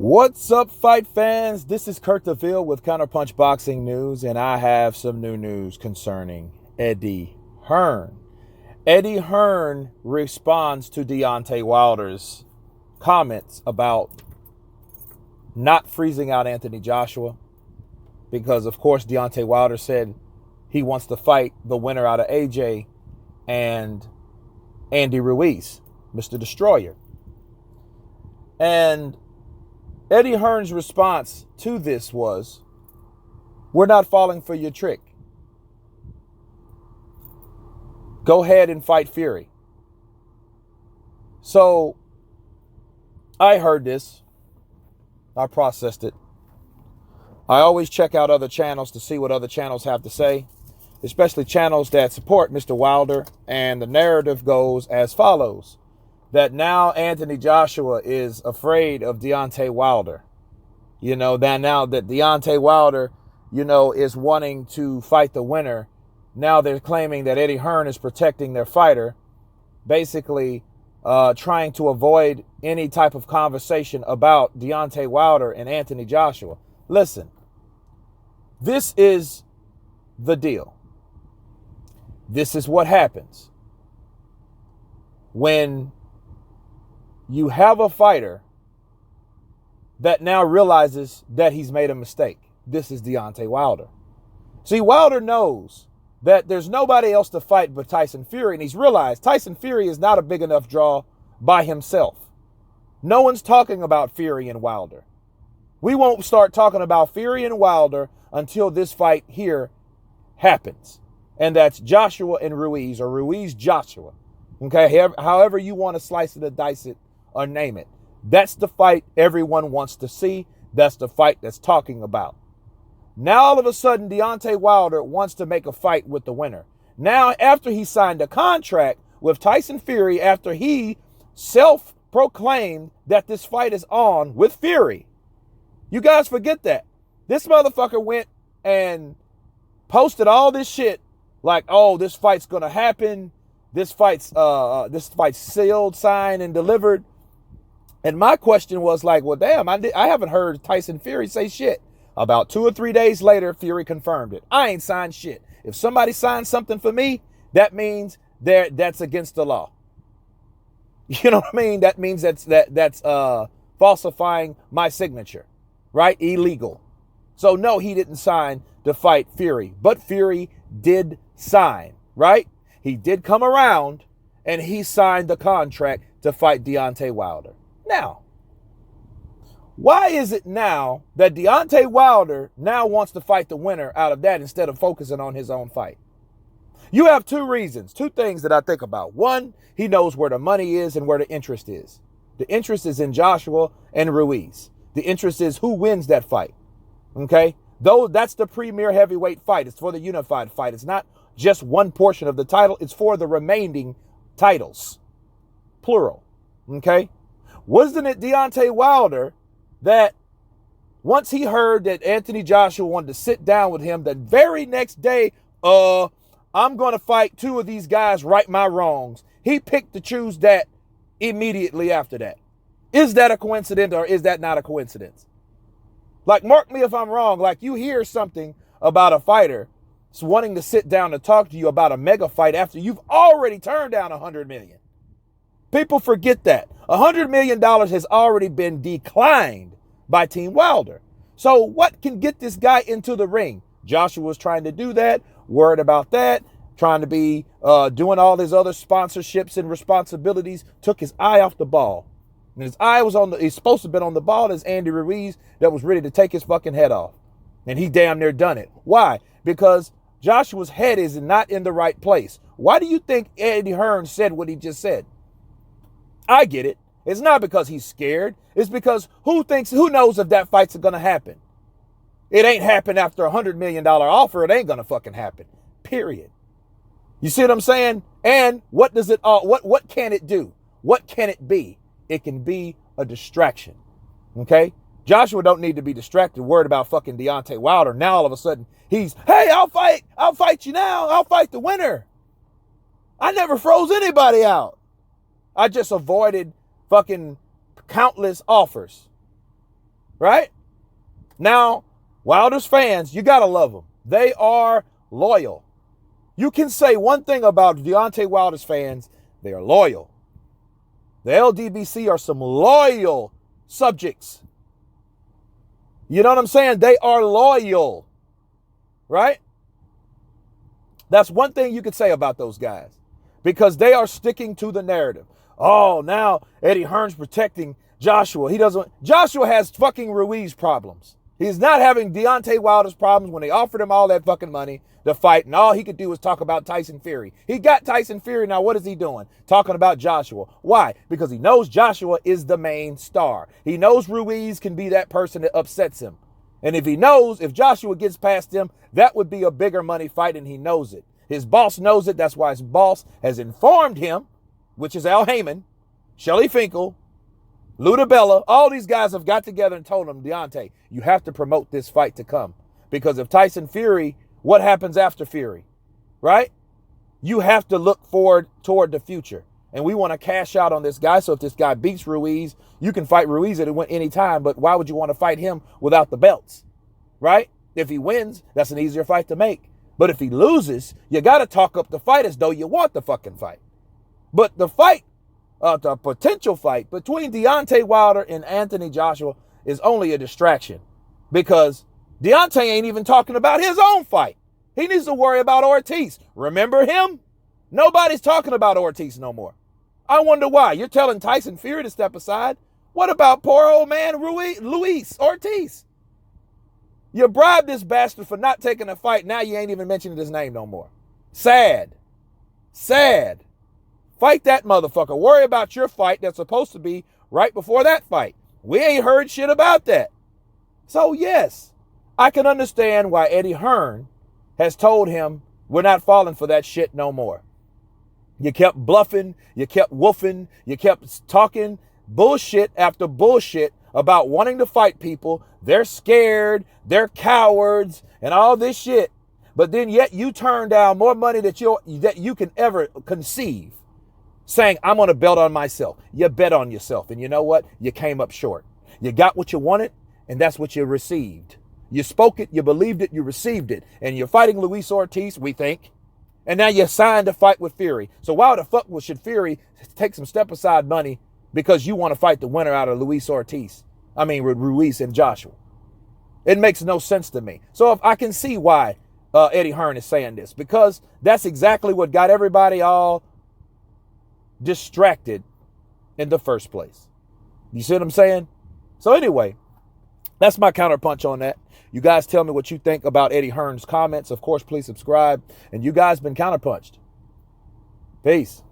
What's up, fight fans? This is Kurt DeVille with Counterpunch Boxing News, and I have some new news concerning Eddie Hearn. Eddie Hearn responds to Deontay Wilder's comments about not freezing out Anthony Joshua because, of course, Deontay Wilder said he wants to fight the winner out of AJ and Andy Ruiz, Mr. Destroyer. And Eddie Hearn's response to this was, "We're not falling for your trick. Go ahead and fight Fury." So I heard this. I processed it. I always check out other channels to see what other channels have to say, especially channels that support Mr. Wilder. And the narrative goes as follows: that now Anthony Joshua is afraid of Deontay Wilder. That now that Deontay Wilder, is wanting to fight the winner, now they're claiming that Eddie Hearn is protecting their fighter, basically trying to avoid any type of conversation about Deontay Wilder and Anthony Joshua. Listen, this is the deal. This is what happens when you have a fighter that now realizes that he's made a mistake. This is Deontay Wilder. See, Wilder knows that there's nobody else to fight but Tyson Fury, and he's realized Tyson Fury is not a big enough draw by himself. No one's talking about Fury and Wilder. We won't start talking about Fury and Wilder until this fight here happens. And that's Joshua and Ruiz, or Ruiz Joshua. Okay, however you want to slice it or dice it or name it. That's the fight everyone wants to see. That's the fight that's talking about. Now, all of a sudden, Deontay Wilder wants to make a fight with the winner. Now, after he signed a contract with Tyson Fury, after he self-proclaimed that this fight is on with Fury. You guys forget that. This motherfucker went and posted all this shit like, oh, this fight's going to happen. This fight's sealed, signed, and delivered. And my question was like, well, damn, I haven't heard Tyson Fury say shit. About 2 or 3 days later, Fury confirmed it. I ain't signed shit. If somebody signs something for me, that means that's against the law. You know what I mean? That means that's falsifying my signature, right? Illegal. So no, he didn't sign to fight Fury, but Fury did sign, right? He did come around and he signed the contract to fight Deontay Wilder. Now, why is it now that Deontay Wilder now wants to fight the winner out of that instead of focusing on his own fight? You have two reasons, two things that I think about. One, he knows where the money is and where the interest is. The interest is in Joshua and Ruiz. The interest is who wins that fight. Okay? Though that's the premier heavyweight fight. It's for the unified fight. It's not just one portion of the title. It's for the remaining titles. Plural. Okay? Wasn't it Deontay Wilder that once he heard that Anthony Joshua wanted to sit down with him, the very next day, I'm going to fight two of these guys, right my wrongs. He picked to choose that immediately after that. Is that a coincidence or is that not a coincidence? Like, mark me if I'm wrong. Like, you hear something about a fighter wanting to sit down to talk to you about a mega fight after you've already turned down $100 million. People forget that. $100 million has already been declined by Team Wilder. So what can get this guy into the ring? Joshua was trying to do that, worried about that, trying to be doing all his other sponsorships and responsibilities, took his eye off the ball. And his eye was he's supposed to have been on the ball as Andy Ruiz that was ready to take his fucking head off. And he damn near done it. Why? Because Joshua's head is not in the right place. Why do you think Eddie Hearn said what he just said? I get it. It's not because he's scared. It's because who knows if that fight's going to happen? It ain't happen after $100 million offer. It ain't going to fucking happen. Period. You see what I'm saying? And what does it all, what can it do? What can it be? It can be a distraction. Okay? Joshua don't need to be distracted, worried about fucking Deontay Wilder. Now all of a sudden he's, hey, I'll fight you now. I'll fight the winner. I never froze anybody out. I just avoided fucking countless offers. right? Now, Wilder's fans, you got to love them. They are loyal. You can say one thing about Deontay Wilder's fans, they are loyal. The LDBC are some loyal subjects. You know what I'm saying? They are loyal, right? That's one thing you could say about those guys because they are sticking to the narrative. Oh, now Eddie Hearn's protecting Joshua. Joshua has fucking Ruiz problems. He's not having Deontay Wilder's problems when they offered him all that fucking money to fight, and all he could do was talk about Tyson Fury. He got Tyson Fury. Now what is he doing? Talking about Joshua. Why? Because he knows Joshua is the main star. He knows Ruiz can be that person that upsets him. And if he knows, if Joshua gets past him, that would be a bigger money fight, and he knows it. His boss knows it. That's why his boss has informed him, which is Al Heyman, Shelly Finkel, Luda Bella, all these guys have got together and told him, Deontay, you have to promote this fight to come. Because if Tyson Fury, what happens after Fury, right? You have to look forward toward the future. And we want to cash out on this guy. So if this guy beats Ruiz, you can fight Ruiz at any time. But why would you want to fight him without the belts, right? If he wins, that's an easier fight to make. But if he loses, you got to talk up the fight as though you want the fucking fight. But the fight, the potential fight between Deontay Wilder and Anthony Joshua is only a distraction because Deontay ain't even talking about his own fight. He needs to worry about Ortiz. Remember him? Nobody's talking about Ortiz no more. I wonder why. You're telling Tyson Fury to step aside. What about poor old man Luis Ortiz? You bribed this bastard for not taking a fight. Now you ain't even mentioning his name no more. Sad. Sad. Fight that motherfucker. Worry about your fight that's supposed to be right before that fight. We ain't heard shit about that. So yes, I can understand why Eddie Hearn has told him we're not falling for that shit no more. You kept bluffing, you kept woofing, you kept talking bullshit after bullshit about wanting to fight people. They're scared, they're cowards, and all this shit. But then yet you turn down more money that you can ever conceive, saying, I'm going to bet on myself. You bet on yourself. And you know what? You came up short. You got what you wanted, and that's what you received. You spoke it, you believed it, you received it. And you're fighting Luis Ortiz, we think. And now you're signed to fight with Fury. So why the fuck should Fury take some step-aside money because you want to fight the winner out of Luis Ortiz? I mean, Ruiz and Joshua. It makes no sense to me. So if I can see why Eddie Hearn is saying this, because that's exactly what got everybody all distracted in the first place. You see what I'm saying? So anyway, that's my counterpunch on that. You guys tell me what you think about Eddie Hearn's comments. Of course, please subscribe. And you guys been counterpunched. Peace.